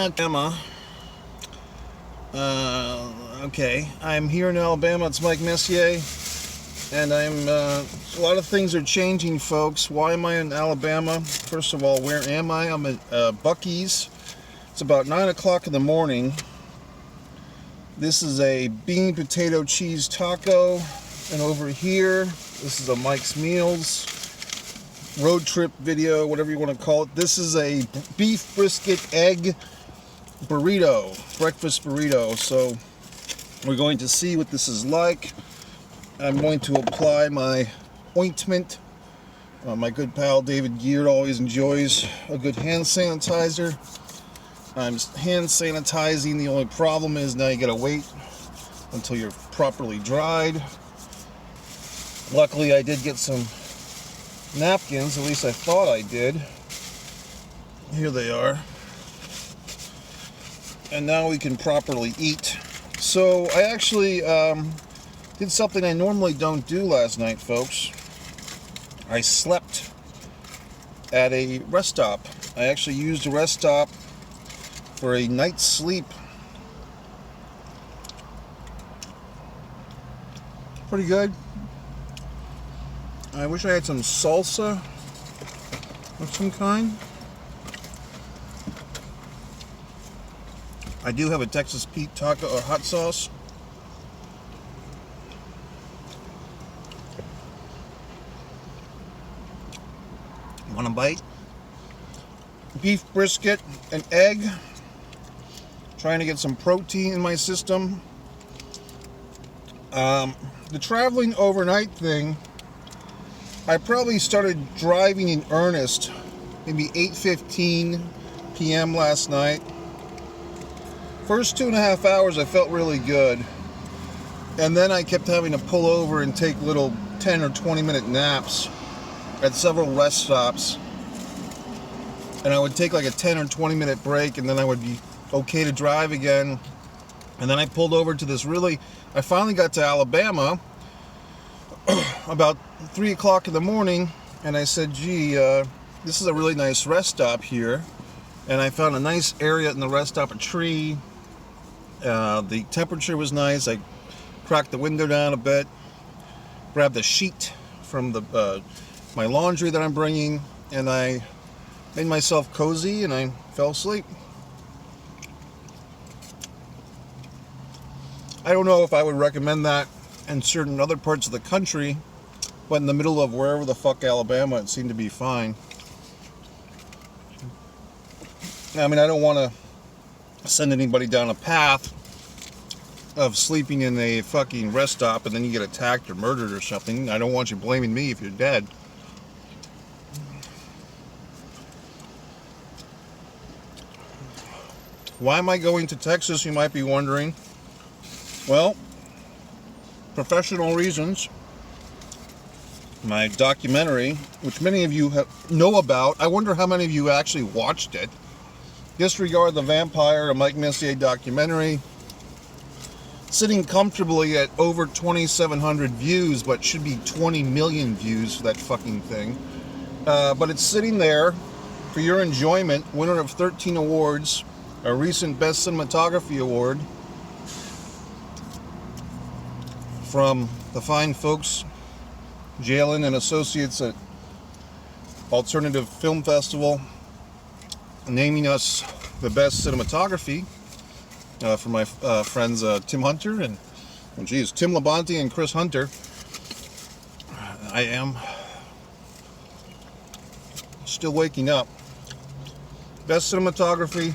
Alabama. Okay, I'm here in Alabama. It's Mike Messier, and a lot of things are changing, folks. Why am I in Alabama? First of all, where am I? I'm at Bucky's. It's about 9 o'clock in the morning. This is a bean potato cheese taco, and over here, this is a Mike's Meals road trip video, whatever you want to call it. This is a beef brisket egg burrito, breakfast burrito. So we're going to see what this is like. I'm going to apply my ointment. My good pal David Geard always enjoys a good hand sanitizer. I'm hand sanitizing. The only problem is now you gotta wait until you're properly dried. Luckily I did get some napkins, at least I thought I did. Here they are. And now we can properly eat. So I actually did something I normally don't do last night, folks. I slept at a rest stop. I actually used a rest stop for a night's sleep. Pretty good. I wish I had some salsa of some kind. I do have a Texas Pete taco or hot sauce. Want a bite? Beef brisket and egg. Trying to get some protein in my system. The traveling overnight thing, I probably started driving in earnest maybe 8:15 p.m. last night. First 2.5 hours I felt really good, and then I kept having to pull over and take little 10 or 20 minute naps at several rest stops, and I would take like a 10 or 20 minute break, and then I would be okay to drive again. And then I pulled over to this I finally got to Alabama about 3 o'clock in the morning, and I said, gee, this is a really nice rest stop here. And I found a nice area in the rest stop, a tree. The temperature was nice. I cracked the window down a bit, grabbed the sheet from my laundry that I'm bringing, and I made myself cozy, and I fell asleep. I don't know if I would recommend that in certain other parts of the country, but in the middle of wherever the fuck Alabama, it seemed to be fine. I mean, I don't want to send anybody down a path of sleeping in a fucking rest stop and then you get attacked or murdered or something. I don't want you blaming me if you're dead. Why am I going to Texas, you might be wondering? Well, professional reasons. My documentary, which many of you know about. I wonder how many of you actually watched it. Disregard the Vampire, a Mike Messier documentary. Sitting comfortably at over 2,700 views, but should be 20 million views for that fucking thing. But it's sitting there for your enjoyment. Winner of 13 awards, a recent Best Cinematography Award from the fine folks, Jalen and Associates at Alternative Film Festival, naming us the best cinematography for my friends Tim Hunter and Tim Labonte and Chris Hunter. I am still waking up. Best cinematography.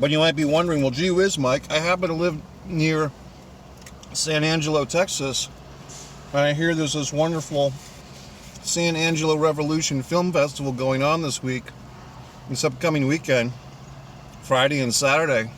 But you might be wondering, well, gee whiz, Mike, I happen to live near San Angelo, Texas, and I hear there's this wonderful San Angelo Revolution Film Festival going on this week, this upcoming weekend, Friday and Saturday.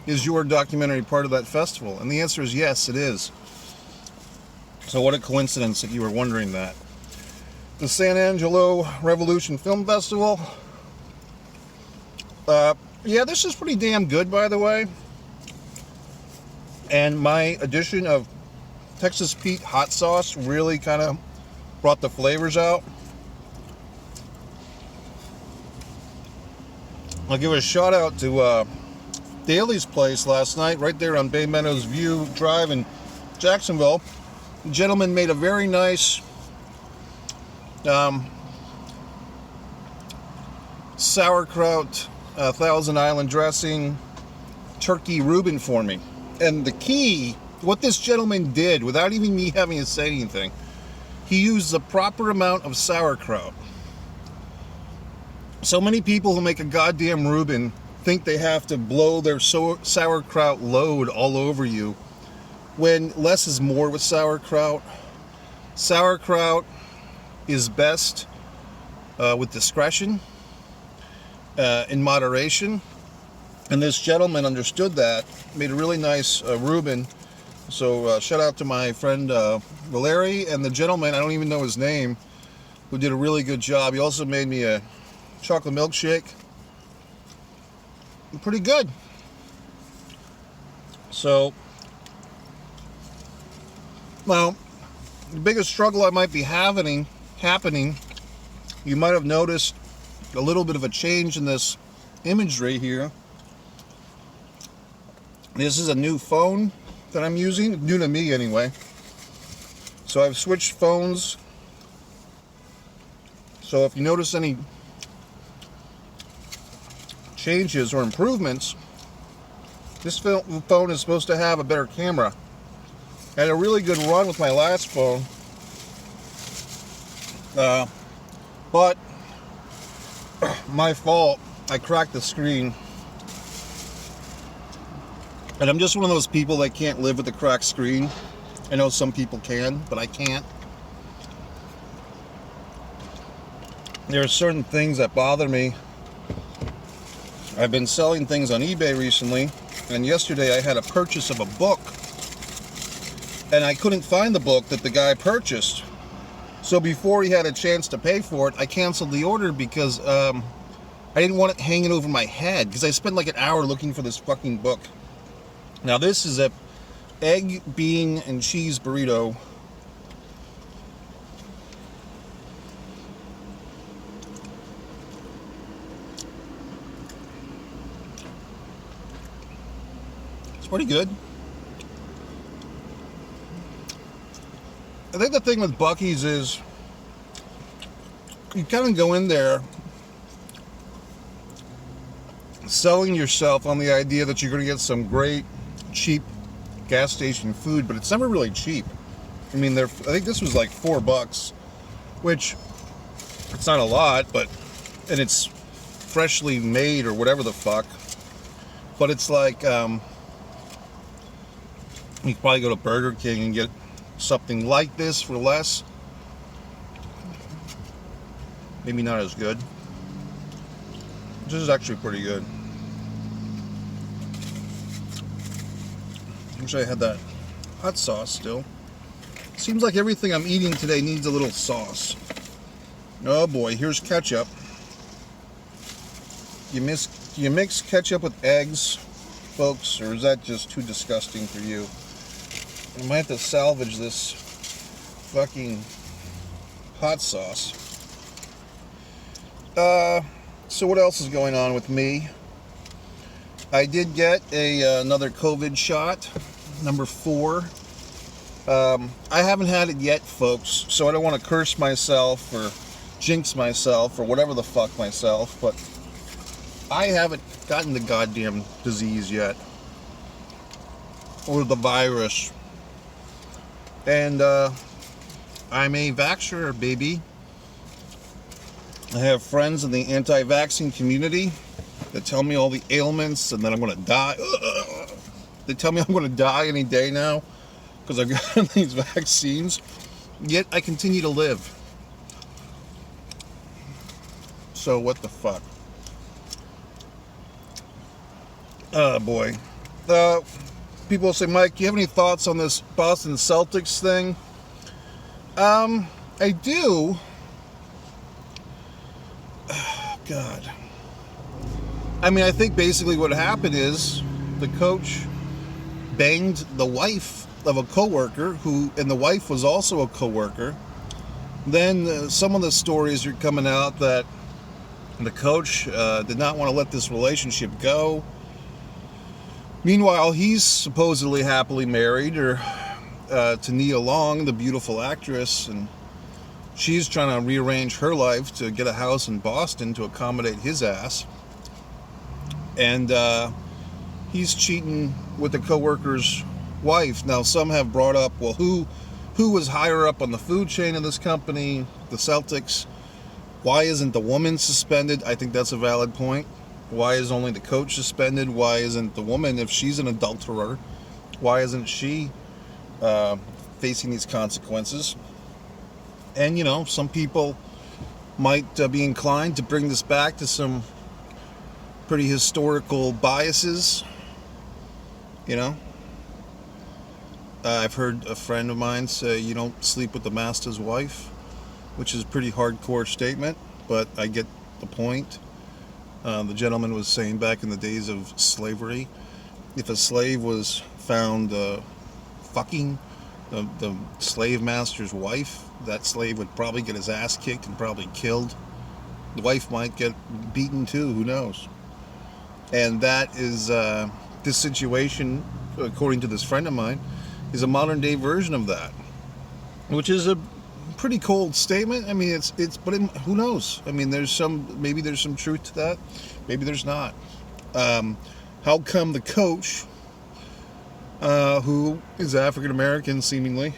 Is your documentary part of that festival? And the answer is yes, it is. So what a coincidence if you were wondering that. The San Angelo Revolution Film Festival. Yeah, this is pretty damn good, by the way. And my addition of Texas Pete hot sauce really kind of brought the flavors out. I'll give a shout out to Daly's place last night, right there on Bay Meadows View Drive in Jacksonville. The gentleman made a very nice sauerkraut, Thousand Island dressing, turkey Reuben for me. And the key, what this gentleman did, without even me having to say anything, he used the proper amount of sauerkraut. So many people who make a goddamn Reuben think they have to blow their sauerkraut load all over you, when less is more with sauerkraut. Sauerkraut is best with discretion, in moderation. And this gentleman understood that, made a really nice Reuben. So shout out to my friend Valeri, and the gentleman, I don't even know his name, who did a really good job. He also made me a chocolate milkshake. Pretty good. So, well, the biggest struggle I might be happening, you might have noticed a little bit of a change in this imagery here. This is a new phone that I'm using, new to me anyway. So I've switched phones. So if you notice any changes or improvements, this phone is supposed to have a better camera. I had a really good run with my last phone, but my fault, I cracked the screen. And I'm just one of those people that can't live with a cracked screen. I know some people can, but I can't. There are certain things that bother me. I've been selling things on eBay recently, and yesterday I had a purchase of a book, and I couldn't find the book that the guy purchased. So before he had a chance to pay for it, I canceled the order because I didn't want it hanging over my head, because I spent like an hour looking for this fucking book. Now this is a egg, bean, and cheese burrito. It's pretty good. I think the thing with Bucky's is you kind of go in there selling yourself on the idea that you're going to get some great cheap gas station food, but it's never really cheap. I mean, I think this was like $4, which it's not a lot, but, and it's freshly made or whatever the fuck, but it's like you could probably go to Burger King and get something like this for less. Maybe not as good. This is actually pretty good. Wish I had that hot sauce still. Seems like everything I'm eating today needs a little sauce. Oh boy, here's ketchup. You mix ketchup with eggs, folks, or is that just too disgusting for you? I might have to salvage this fucking hot sauce. So what else is going on with me? I did get another COVID shot, number 4. I haven't had it yet, folks, so I don't want to curse myself or jinx myself or whatever the fuck myself, but I haven't gotten the goddamn disease yet, or the virus. And I'm a vaxxer, baby. I have friends in the anti-vaccine community that tell me all the ailments and that I'm going to die. They tell me I'm going to die any day now because I've gotten these vaccines. Yet I continue to live. So what the fuck? Oh boy. People say, Mike, do you have any thoughts on this Boston Celtics thing? I do. God. I mean, I think basically what happened is the coach banged the wife of a coworker and the wife was also a coworker. Then some of the stories are coming out that The coach did not want to let this relationship go. Meanwhile, he's supposedly happily married to Nia Long, the beautiful actress, and she's trying to rearrange her life to get a house in Boston to accommodate his ass. And he's cheating with the coworker's wife. Now, some have brought up, well, who was higher up on the food chain of this company, the Celtics? Why isn't the woman suspended? I think that's a valid point. Why is only the coach suspended? Why isn't the woman, if she's an adulterer, why isn't she facing these consequences? And, you know, some people might be inclined to bring this back to some pretty historical biases, you know. I've heard a friend of mine say, you don't sleep with the master's wife, which is a pretty hardcore statement, but I get the point. The gentleman was saying back in the days of slavery, if a slave was found fucking the slave master's wife, that slave would probably get his ass kicked and probably killed. The wife might get beaten too, who knows? And that is, this situation, according to this friend of mine, is a modern day version of that, which is a pretty cold statement. I mean, but who knows? I mean, maybe there's some truth to that. Maybe there's not. How come the coach, who is African American seemingly,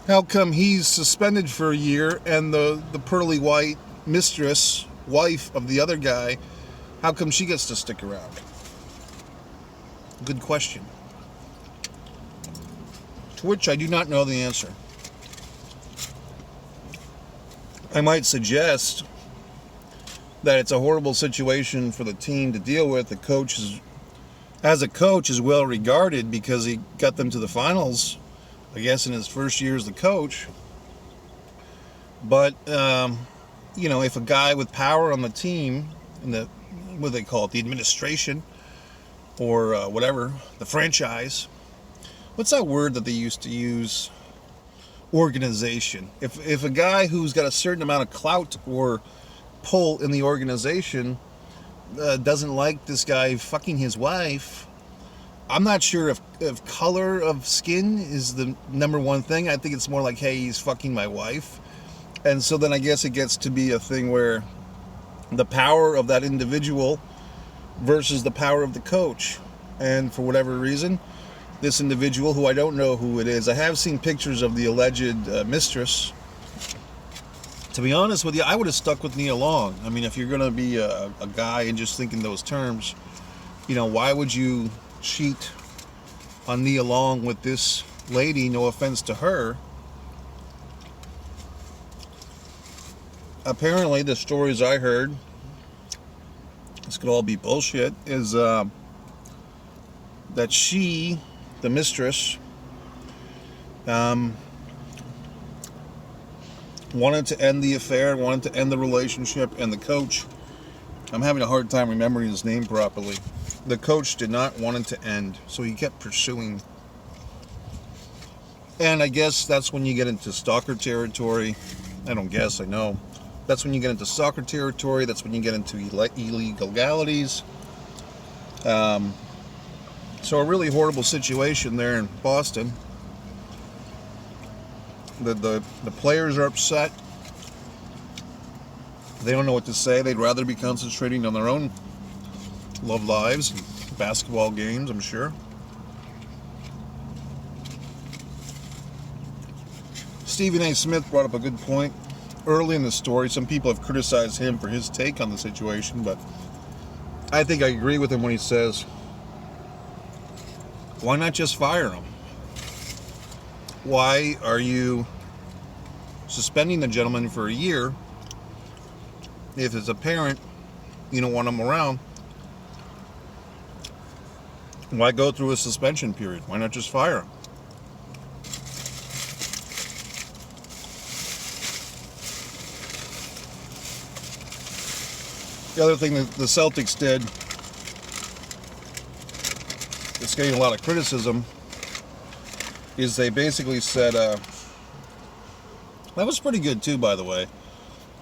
how come he's suspended for a year and the pearly white mistress, wife of the other guy, how come she gets to stick around? Good question. To which I do not know the answer. I might suggest that it's a horrible situation for the team to deal with. The coach as a coach, is well regarded because he got them to the finals, I guess, in his first year as the coach. But, you know, if a guy with power on the team, in the, what do they call it, the administration, or whatever, the franchise, what's that word that they used to use? Organization. If a guy who's got a certain amount of clout or pull in the organization doesn't like this guy fucking his wife, I'm not sure if color of skin is the number one thing. I think it's more like, hey, he's fucking my wife. And so then I guess it gets to be a thing where the power of that individual versus the power of the coach. And for whatever reason, this individual, who I don't know who it is, I have seen pictures of the alleged mistress. To be honest with you, I would have stuck with Nia Long. I mean, if you're going to be a guy and just think in those terms, you know, why would you cheat on Nia Long with this lady? No offense to her. Apparently, the stories I heard, this could all be bullshit, is that she, the mistress, wanted to end the affair, wanted to end the relationship, and the coach, I'm having a hard time remembering his name properly, the coach did not want it to end, so he kept pursuing. And I guess that's when you get into stalker territory. I don't guess, I know. That's when you get into stalker territory, that's when you get into illegalities. So a really horrible situation there in Boston. The players are upset. They don't know what to say. They'd rather be concentrating on their own love lives, basketball games, I'm sure. Stephen A. Smith brought up a good point early in the story. Some people have criticized him for his take on the situation, but I think I agree with him when he says, why not just fire him? Why are you suspending the gentleman for a year if, as a parent, you don't want him around? Why go through a suspension period? Why not just fire him? The other thing that the Celtics did, it's getting a lot of criticism, is they basically said, that was pretty good too, by the way.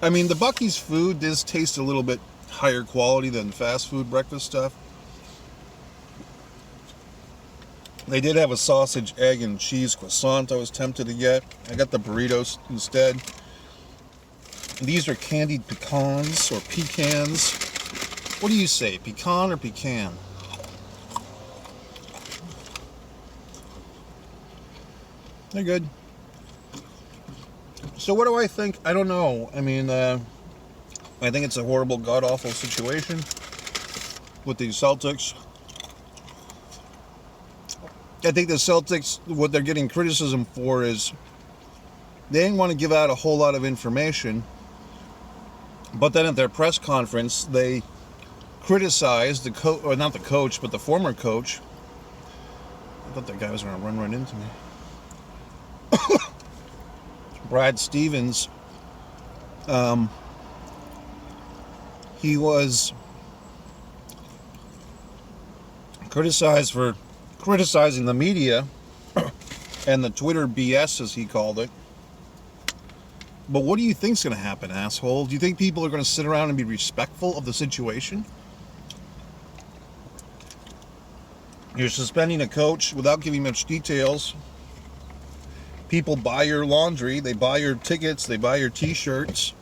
I mean, the Bucky's food does taste a little bit higher quality than fast food breakfast stuff. They did have a sausage, egg, and cheese croissant I was tempted to get. I got the burritos instead. These are candied pecans or pecans. What do you say, pecan or pecan? They're good. So what do I think? I don't know. I mean, I think it's a horrible, god-awful situation with the Celtics. I think the Celtics, what they're getting criticism for is they didn't want to give out a whole lot of information, but then at their press conference, they criticized the coach, or not the coach, but the former coach. I thought that guy was going to run right into me. Brad Stevens. He was criticized for criticizing the media and the Twitter BS, as he called it. But what do you think's going to happen, asshole? Do you think people are going to sit around and be respectful of the situation? You're suspending a coach without giving much details. People buy your laundry, they buy your tickets, they buy your t-shirts,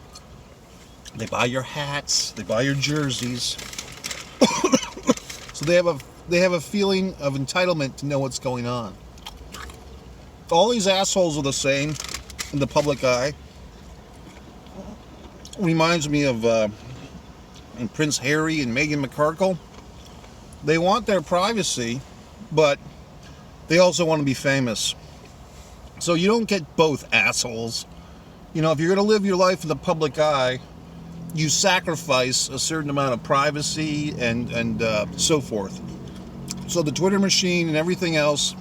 they buy your hats, they buy your jerseys. So they have a feeling of entitlement to know what's going on. All these assholes are the same in the public eye. Reminds me of Prince Harry and Meghan Markle. They want their privacy, but they also want to be famous. So you don't get both, assholes. You know, if you're going to live your life in the public eye, you sacrifice a certain amount of privacy and so forth. So the Twitter machine and everything else,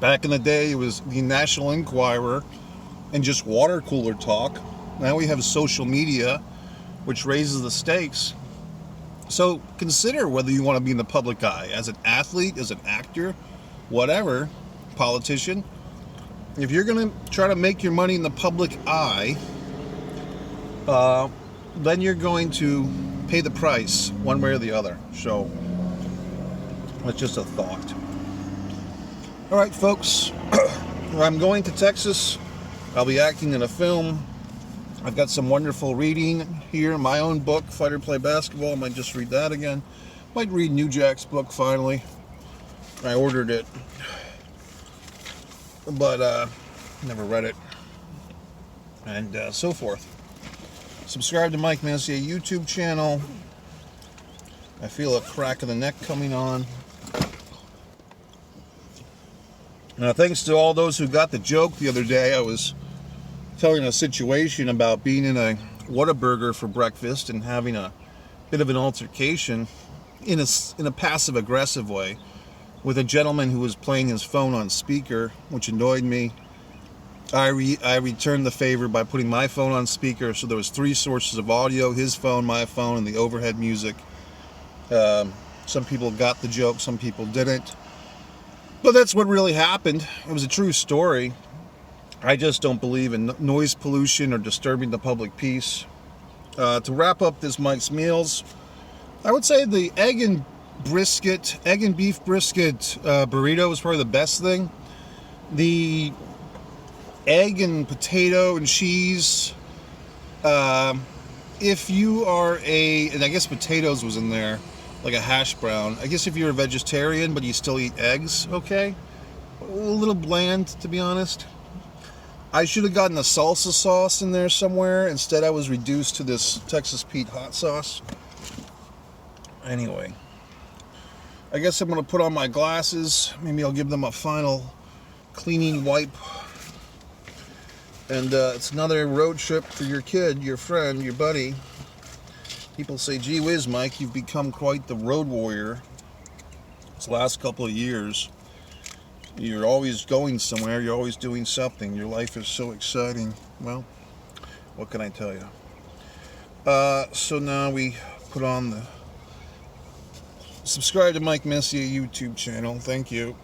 back in the day, it was the National Enquirer and just water cooler talk. Now we have social media, which raises the stakes. So consider whether you want to be in the public eye as an athlete, as an actor, whatever, politician. If you're going to try to make your money in the public eye, then you're going to pay the price one way or the other. So that's just a thought. All right, folks. I'm going to Texas. I'll be acting in a film. I've got some wonderful reading here. My own book, Fight or Play Basketball. I might just read that again. Might read New Jack's book finally. I ordered it, but never read it. And so forth. Subscribe to Mike Messier YouTube channel. I feel a crack in the neck coming on. Now, thanks to all those who got the joke the other day. I was telling a situation about being in a Whataburger for breakfast and having a bit of an altercation in a passive-aggressive way with a gentleman who was playing his phone on speaker, which annoyed me. I returned the favor by putting my phone on speaker, so there was 3 sources of audio: his phone, my phone, and the overhead music. Some people got the joke, some people didn't. But that's what really happened. It was a true story. I just don't believe in noise pollution or disturbing the public peace. To wrap up this Mike's Meals, I would say the egg and beef brisket burrito is probably the best thing. The egg and potato and cheese, if you are and I guess potatoes was in there, like a hash brown. I guess if you're a vegetarian but you still eat eggs, okay. A little bland, to be honest. I should have gotten a salsa sauce in there somewhere. Instead, I was reduced to this Texas Pete hot sauce. Anyway, I guess I'm going to put on my glasses. Maybe I'll give them a final cleaning wipe. And it's another road trip for your kid, your friend, your buddy. People say, gee whiz, Mike, you've become quite the road warrior. This last couple of years. You're always going somewhere. You're always doing something. Your life is so exciting. Well, what can I tell you? So now we put on the subscribe to Mike Messier YouTube channel. Thank you.